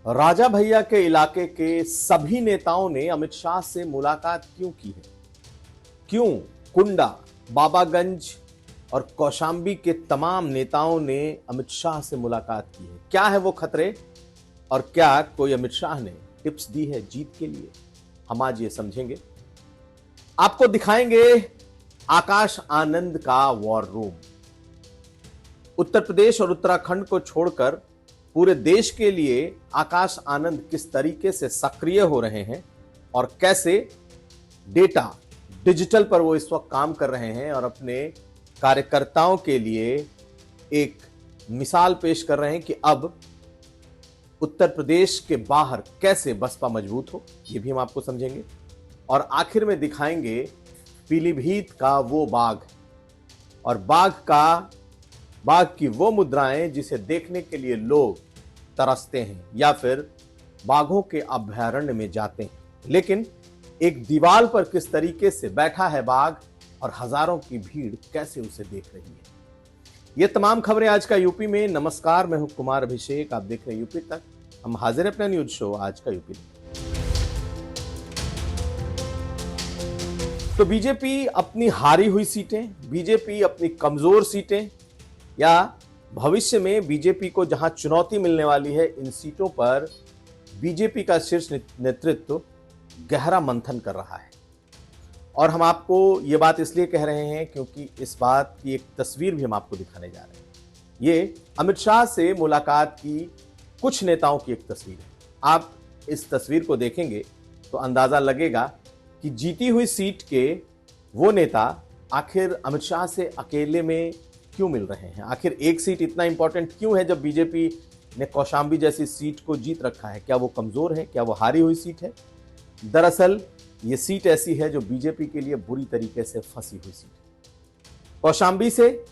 राजा भैया के इलाके के सभी नेताओं ने अमित शाह से मुलाकात क्यों की है? क्यों कुंडा, बाबागंज और कौशाम्बी के तमाम नेताओं ने अमित शाह से मुलाकात की है? क्या है वो खतरे और क्या कोई अमित शाह ने टिप्स दी है जीत के लिए? हम आज ये समझेंगे। आपको दिखाएंगे आकाश आनंद का वॉर रूम। उत्तर प्रदेश और उत्तराखंड को छोड़कर पूरे देश के लिए आकाश आनंद किस तरीके से सक्रिय हो रहे हैं और कैसे डेटा डिजिटल पर वो इस वक्त काम कर रहे हैं और अपने कार्यकर्ताओं के लिए एक मिसाल पेश कर रहे हैं कि अब उत्तर प्रदेश के बाहर कैसे बसपा मजबूत हो, ये भी हम आपको समझेंगे। और आखिर में दिखाएंगे पीलीभीत का वो बाघ और बाघ की वो मुद्राएं जिसे देखने के लिए लोग तरसते हैं या फिर बाघों के अभयारण्य में जाते हैं, लेकिन एक दीवार पर किस तरीके से बैठा है बाघ और हजारों की भीड़ कैसे उसे देख रही है। ये तमाम खबरें आज का यूपी में। नमस्कार, मैं हूं कुमार अभिषेक, आप देख रहे हैं यूपी तक। हम हाजिर हैं अपना न्यूज शो आज का यूपी तक। तो बीजेपी अपनी हारी हुई सीटें, बीजेपी अपनी कमजोर सीटें या भविष्य में बीजेपी को जहां चुनौती मिलने वाली है, इन सीटों पर बीजेपी का शीर्ष नेतृत्व गहरा मंथन कर रहा है। और हम आपको ये बात इसलिए कह रहे हैं क्योंकि इस बात की एक तस्वीर भी हम आपको दिखाने जा रहे हैं। ये अमित शाह से मुलाकात की कुछ नेताओं की एक तस्वीर है। आप इस तस्वीर को देखेंगे तो अंदाजा लगेगा कि जीती हुई सीट के वो नेता आखिर अमित शाह से अकेले में क्यों मिल रहे हैं। आखिर एक सीट इतना इंपॉर्टेंट क्यों है जब बीजेपी ने कौशाम्बी जैसी सीट को जीत रखा है? क्या वो कमजोर है? क्या वो हारी हुई सीट है? दरअसल ये सीट ऐसी है जो बीजेपी के लिए बुरी तरीके से फंसी हुई सीट है। कौशाम्बी से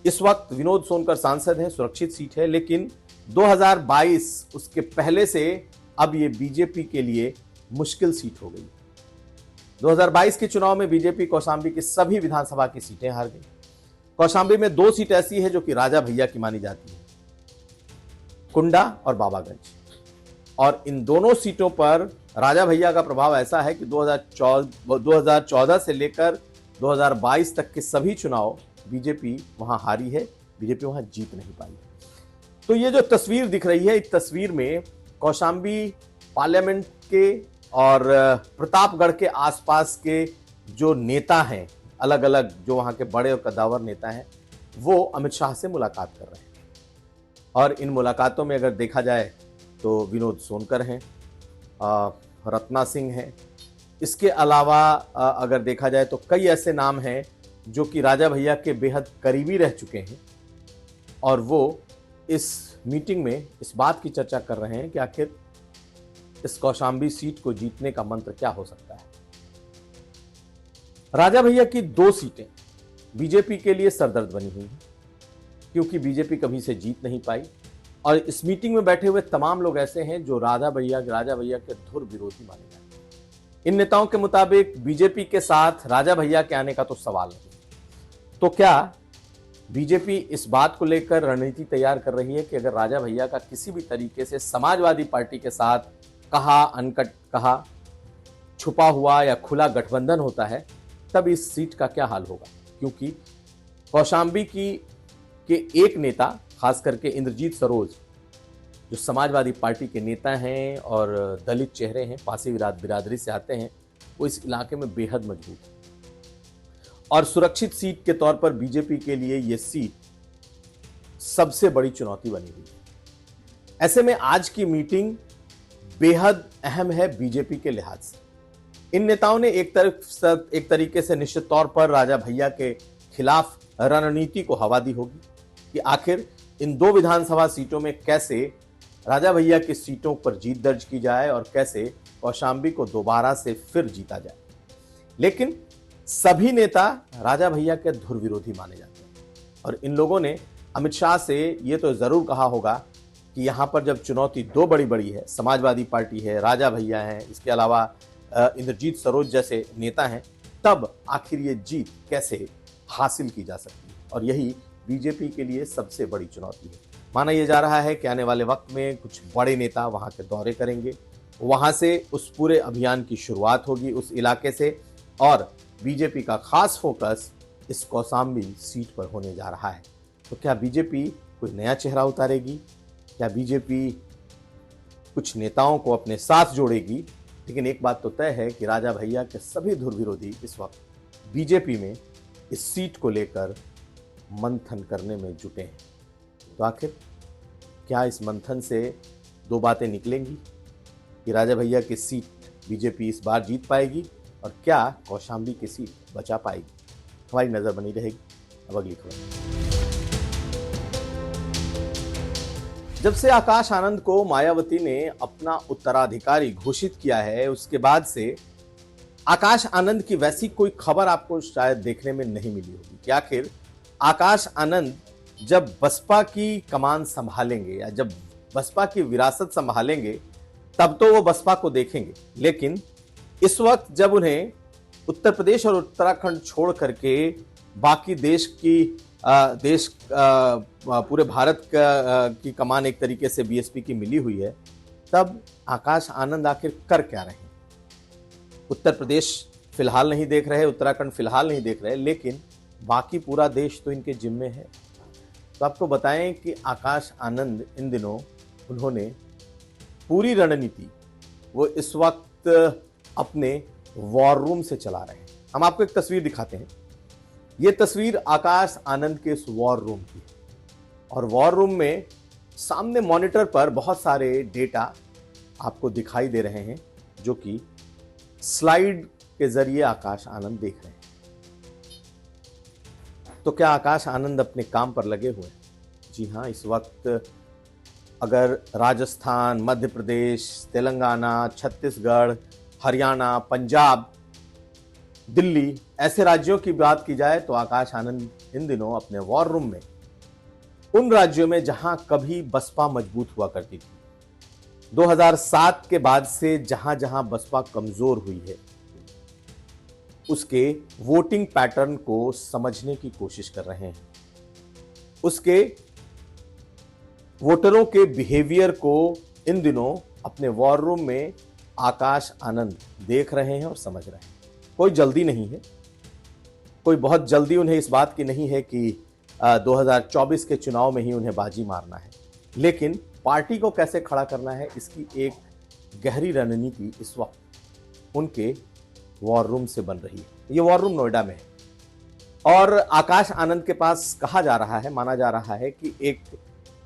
इस वक्त विनोद सोनकर सांसद हैं, सुरक्षित सीट है, लेकिन 2022 उसके पहले से अब ये बीजेपी के लिए मुश्किल सीट हो गई। 2022 के चुनाव में बीजेपी कौशाम्बी की सभी विधानसभा की सीटें हार गई। कौशाम्बी में 2 सीट ऐसी है जो कि राजा भैया की मानी जाती है, कुंडा और बाबागंज। और इन दोनों सीटों पर राजा भैया का प्रभाव ऐसा है कि 2014 से लेकर 2022 तक के सभी चुनाव बीजेपी वहां हारी है, बीजेपी वहां जीत नहीं पाई। तो ये जो तस्वीर दिख रही है, इस तस्वीर में कौशाम्बी पार्लियामेंट के और प्रतापगढ़ के आसपास के जो नेता हैं, अलग अलग जो वहां के बड़े और कद्दावर नेता हैं, वो अमित शाह से मुलाकात कर रहे हैं। और इन मुलाकातों में अगर देखा जाए तो विनोद सोनकर हैं, रत्ना सिंह हैं, इसके अलावा अगर देखा जाए तो कई ऐसे नाम हैं जो कि राजा भैया के बेहद करीबी रह चुके हैं और वो इस मीटिंग में इस बात की चर्चा कर रहे हैं कि आखिर इस कौशाम्बी सीट को जीतने का मंत्र क्या हो सकता है। राजा भैया की 2 सीटें बीजेपी के लिए सरदर्द बनी हुई हैं क्योंकि बीजेपी कभी से जीत नहीं पाई और इस मीटिंग में बैठे हुए तमाम लोग ऐसे हैं जो राजा भैया के धुर विरोधी माने जाते हैं। इन नेताओं के मुताबिक बीजेपी के साथ राजा भैया के आने का तो सवाल नहीं। तो क्या बीजेपी इस बात को लेकर रणनीति तैयार कर रही है कि अगर राजा भैया का किसी भी तरीके से समाजवादी पार्टी के साथ कहा अनकट, कहा छुपा हुआ या खुला गठबंधन होता है, तब इस सीट का क्या हाल होगा? क्योंकि कौशाम्बी के एक नेता, खास करके इंद्रजीत सरोज, जो समाजवादी पार्टी के नेता हैं और दलित चेहरे हैं, पासी बिरादरी से आते हैं, वो इस इलाके में बेहद मजबूत है और सुरक्षित सीट के तौर पर बीजेपी के लिए ये सीट सबसे बड़ी चुनौती बनी हुई है। ऐसे में आज की मीटिंग बेहद अहम है बीजेपी के लिहाज से। इन नेताओं ने एक तरीके से निश्चित तौर पर राजा भैया के खिलाफ रणनीति को हवा दी होगी कि आखिर इन 2 विधानसभा सीटों में कैसे राजा भैया की सीटों पर जीत दर्ज की जाए और कैसे कौशाम्बी को दोबारा से फिर जीता जाए। लेकिन सभी नेता राजा भैया के धुर विरोधी माने जाते हैं और इन लोगों ने अमित शाह से ये तो जरूर कहा होगा कि यहां पर जब चुनौती 2 बड़ी है, समाजवादी पार्टी है, राजा भैया है, इसके अलावा इंद्रजीत सरोज जैसे नेता हैं, तब आखिर ये जीत कैसे हासिल की जा सकती है। और यही बीजेपी के लिए सबसे बड़ी चुनौती है। माना यह जा रहा है कि आने वाले वक्त में कुछ बड़े नेता वहां के दौरे करेंगे, वहां से उस पूरे अभियान की शुरुआत होगी उस इलाके से, और बीजेपी का खास फोकस इस कौशाम्बी सीट पर होने जा रहा है। तो क्या बीजेपी कोई नया चेहरा उतारेगी? क्या बीजेपी कुछ नेताओं को अपने साथ जोड़ेगी? लेकिन एक बात तो तय है कि राजा भैया के सभी धुर विरोधी इस वक्त बीजेपी में इस सीट को लेकर मंथन करने में जुटे हैं। तो आखिर क्या इस मंथन से दो बातें निकलेंगी कि राजा भैया की सीट बीजेपी इस बार जीत पाएगी और क्या कौशाम्बी की सीट बचा पाएगी? हमारी नजर बनी रहेगी। अब अगली खबर। जब से आकाश आनंद को मायावती ने अपना उत्तराधिकारी घोषित किया है, उसके बाद से आकाश आनंद की वैसी कोई खबर आपको शायद देखने में नहीं मिली होगी कि आखिर आकाश आनंद जब बसपा की कमान संभालेंगे या जब बसपा की विरासत संभालेंगे तब तो वो बसपा को देखेंगे। लेकिन इस वक्त जब उन्हें उत्तर प्रदेश और उत्तराखंड छोड़ करके बाकी पूरे भारत की कमान एक तरीके से बीएसपी की मिली हुई है, तब आकाश आनंद आखिर कर क्या रहे हैं? उत्तर प्रदेश फिलहाल नहीं देख रहे, उत्तराखंड फिलहाल नहीं देख रहे, लेकिन बाकी पूरा देश तो इनके जिम्मे है। तो आपको बताएं कि आकाश आनंद इन दिनों उन्होंने पूरी रणनीति वो इस वक्त अपने वॉर रूम से चला रहे हैं। हम आपको एक तस्वीर दिखाते हैं। ये तस्वीर आकाश आनंद के इस वॉर रूम की है और वॉर रूम में सामने मॉनिटर पर बहुत सारे डेटा आपको दिखाई दे रहे हैं जो कि स्लाइड के जरिए आकाश आनंद देख रहे हैं। तो क्या आकाश आनंद अपने काम पर लगे हुए हैं? जी हां, इस वक्त अगर राजस्थान, मध्य प्रदेश, तेलंगाना, छत्तीसगढ़, हरियाणा, पंजाब, दिल्ली ऐसे राज्यों की बात की जाए तो आकाश आनंद इन दिनों अपने वॉर रूम में उन राज्यों में जहां कभी बसपा मजबूत हुआ करती थी, 2007 के बाद से जहां जहां बसपा कमजोर हुई है, उसके वोटिंग पैटर्न को समझने की कोशिश कर रहे हैं, उसके वोटरों के बिहेवियर को इन दिनों अपने वॉर रूम में आकाश आनंद देख रहे हैं और समझ रहे हैं। कोई जल्दी नहीं है, कोई बहुत जल्दी उन्हें इस बात की नहीं है कि 2024 के चुनाव में ही उन्हें बाजी मारना है, लेकिन पार्टी को कैसे खड़ा करना है इसकी एक गहरी रणनीति इस वक्त उनके वॉर रूम से बन रही है। ये वॉर रूम नोएडा में है और आकाश आनंद के पास कहा जा रहा है, माना जा रहा है कि एक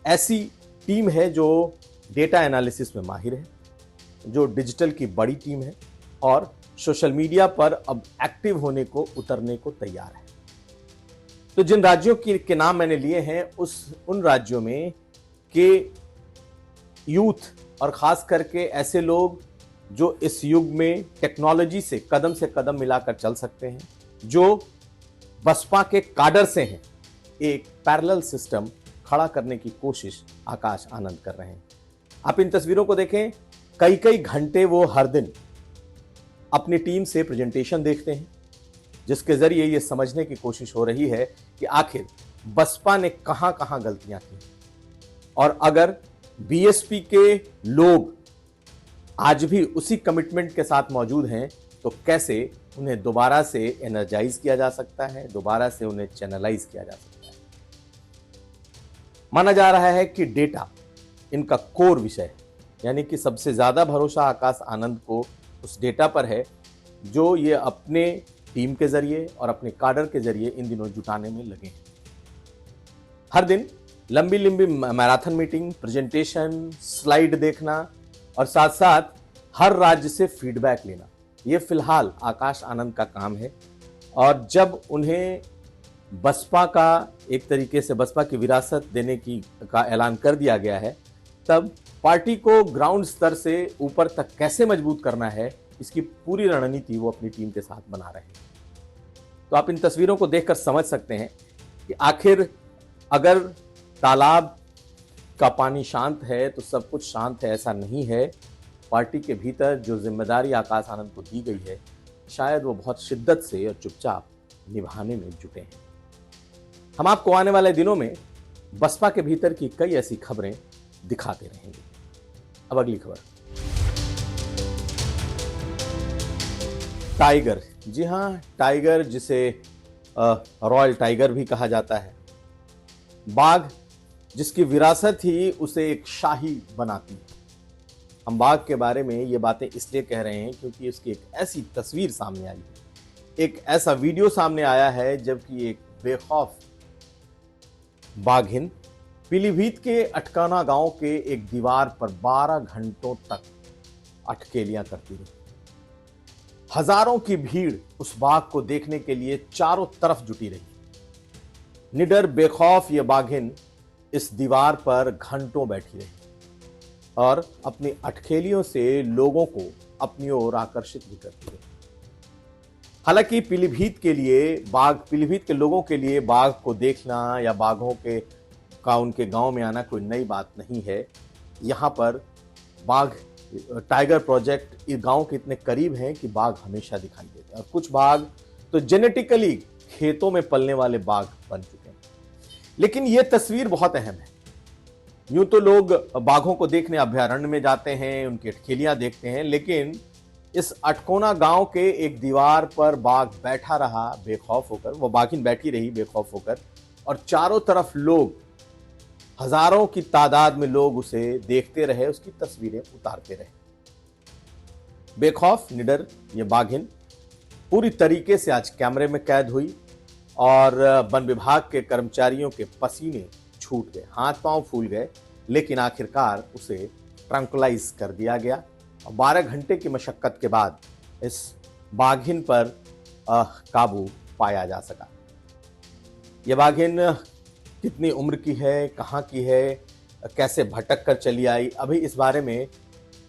ऐसी टीम है जो डेटा एनालिसिस में माहिर है, जो डिजिटल की बड़ी टीम है और सोशल मीडिया पर अब एक्टिव होने को, उतरने को तैयार है। तो जिन राज्यों के नाम मैंने लिए हैं, उन राज्यों में के यूथ और खास करके ऐसे लोग जो इस युग में टेक्नोलॉजी से कदम मिलाकर चल सकते हैं, जो बसपा के काडर से हैं, एक पैरेलल सिस्टम खड़ा करने की कोशिश आकाश आनंद कर रहे हैं। आप इन तस्वीरों को देखें, कई घंटे वो हर दिन अपनी टीम से प्रेजेंटेशन देखते हैं, जिसके जरिए ये समझने की कोशिश हो रही है कि आखिर बसपा ने कहां गलतियां की और अगर बीएसपी के लोग आज भी उसी कमिटमेंट के साथ मौजूद हैं तो कैसे उन्हें दोबारा से एनर्जाइज किया जा सकता है, दोबारा से उन्हें चैनलाइज किया जा सकता है। माना जा रहा है कि डेटा इनका कोर विषय है, यानी कि सबसे ज्यादा भरोसा आकाश आनंद को उस डेटा पर है जो ये अपने टीम के जरिए और अपने काडर के जरिए इन दिनों जुटाने में लगे हैं। हर दिन लंबी मैराथन मीटिंग, प्रेजेंटेशन, स्लाइड देखना और साथ साथ हर राज्य से फीडबैक लेना, ये फिलहाल आकाश आनंद का काम है। और जब उन्हें बसपा का एक तरीके से बसपा की विरासत देने का ऐलान कर दिया गया है, तब पार्टी को ग्राउंड स्तर से ऊपर तक कैसे मजबूत करना है, इसकी पूरी रणनीति वो अपनी टीम के साथ बना रहे हैं। तो आप इन तस्वीरों को देखकर समझ सकते हैं कि आखिर अगर तालाब का पानी शांत है तो सब कुछ शांत है, ऐसा नहीं है। पार्टी के भीतर जो जिम्मेदारी आकाश आनंद को दी गई है, शायद वो बहुत शिद्दत से और चुपचाप निभाने में जुटे हैं। हम आपको आने वाले दिनों में बसपा के भीतर की कई ऐसी खबरें दिखाते रहेंगे। अब अगली खबर। टाइगर, जी हां, टाइगर जिसे रॉयल टाइगर भी कहा जाता है, बाघ जिसकी विरासत ही उसे एक शाही बनाती है। हम बाघ के बारे में ये बातें इसलिए कह रहे हैं क्योंकि उसकी एक ऐसी तस्वीर सामने आई है, एक ऐसा वीडियो सामने आया है जबकि एक बेखौफ बाघिन पीलीभीत के अटकाना गांव के एक दीवार पर 12 घंटों तक अटकेलियां करती रही। हजारों की भीड़ उस बाघ को देखने के लिए चारों तरफ जुटी रही। निडर बेखौफ ये बाघिन इस दीवार पर घंटों बैठी रही और अपनी अटखेलियों से लोगों को अपनी ओर आकर्षित भी करती रही। हालांकि पीलीभीत के लोगों के लिए बाघ को देखना या बाघों का उनके गांव में आना कोई नई बात नहीं है। यहां पर बाघ टाइगर प्रोजेक्ट इस गांव के इतने करीब हैं कि बाघ हमेशा दिखाई देते हैं और कुछ बाघ तो जेनेटिकली खेतों में पलने वाले बाघ बन चुके हैं। लेकिन यह तस्वीर बहुत अहम है। यूं तो लोग बाघों को देखने अभयारण्य में जाते हैं, उनकी अटखेलियां देखते हैं, लेकिन इस अटकोना गांव के एक दीवार पर बाघ बैठा रहा बेखौफ होकर, वो बाघिन बैठी रही बेखौफ होकर और चारों तरफ लोग, हजारों की तादाद में लोग उसे देखते रहे, उसकी तस्वीरें उतारते रहे। बेखौफ निडर ये बाघिन पूरी तरीके से आज कैमरे में कैद हुई और वन विभाग के कर्मचारियों के पसीने छूट गए, हाथ पांव फूल गए, लेकिन आखिरकार उसे ट्रैंकुलाइज कर दिया गया और 12 घंटे की मशक्कत के बाद इस बाघिन पर काबू पाया जा सका। यह बाघिन कितनी उम्र की है, कहाँ की है, कैसे भटक कर चली आई, अभी इस बारे में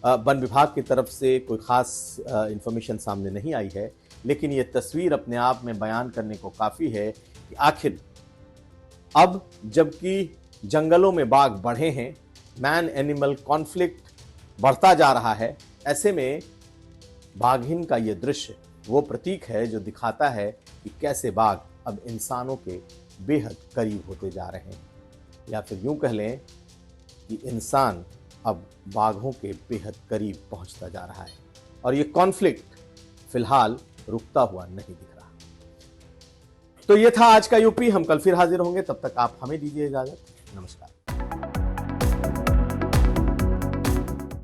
वन विभाग की तरफ से कोई खास इंफॉर्मेशन सामने नहीं आई है। लेकिन ये तस्वीर अपने आप में बयान करने को काफ़ी है कि आखिर अब जबकि जंगलों में बाघ बढ़े हैं, मैन एनिमल कॉन्फ्लिक्ट बढ़ता जा रहा है, ऐसे में बाघिन का ये दृश्य वो प्रतीक है जो दिखाता है कि कैसे बाघ अब इंसानों के बेहद करीब होते जा रहे हैं, या फिर यूं कह लें कि इंसान अब बाघों के बेहद करीब पहुंचता जा रहा है और ये कॉन्फ्लिक्ट फिलहाल रुकता हुआ नहीं दिख रहा। तो ये था आज का यूपी। हम कल फिर हाजिर होंगे, तब तक आप हमें दीजिए इजाजत। नमस्कार।